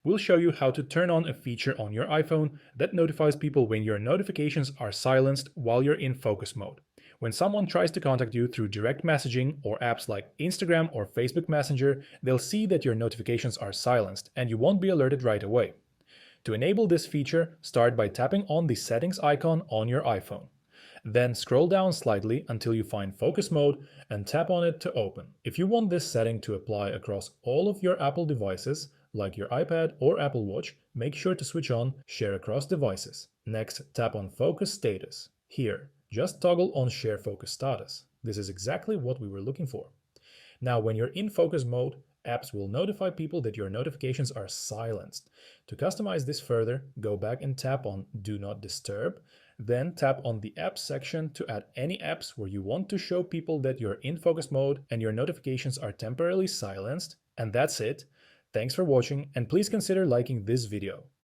We'll show you how to turn on a feature on your iPhone that notifies people when your notifications are silenced while you're in focus mode. When someone tries to contact you through direct messaging or apps like Instagram or Facebook Messenger, they'll see that your notifications are silenced and you won't be alerted right away. To enable this feature, start by tapping on the settings icon on your iPhone. Then scroll down slightly until you find focus mode and tap on it to open. If you want this setting to apply across all of your Apple devices, like your iPad or Apple Watch, make sure to switch on Share Across Devices. Next, tap on Focus Status. Here, just toggle on Share Focus Status. This is exactly what we were looking for. Now, when you're in focus mode, apps will notify people that your notifications are silenced. To customize this further, go back and tap on Do Not Disturb, then tap on the Apps section to add any apps where you want to show people that you're in focus mode and your notifications are temporarily silenced, and that's it. Thanks for watching, and please consider liking this video.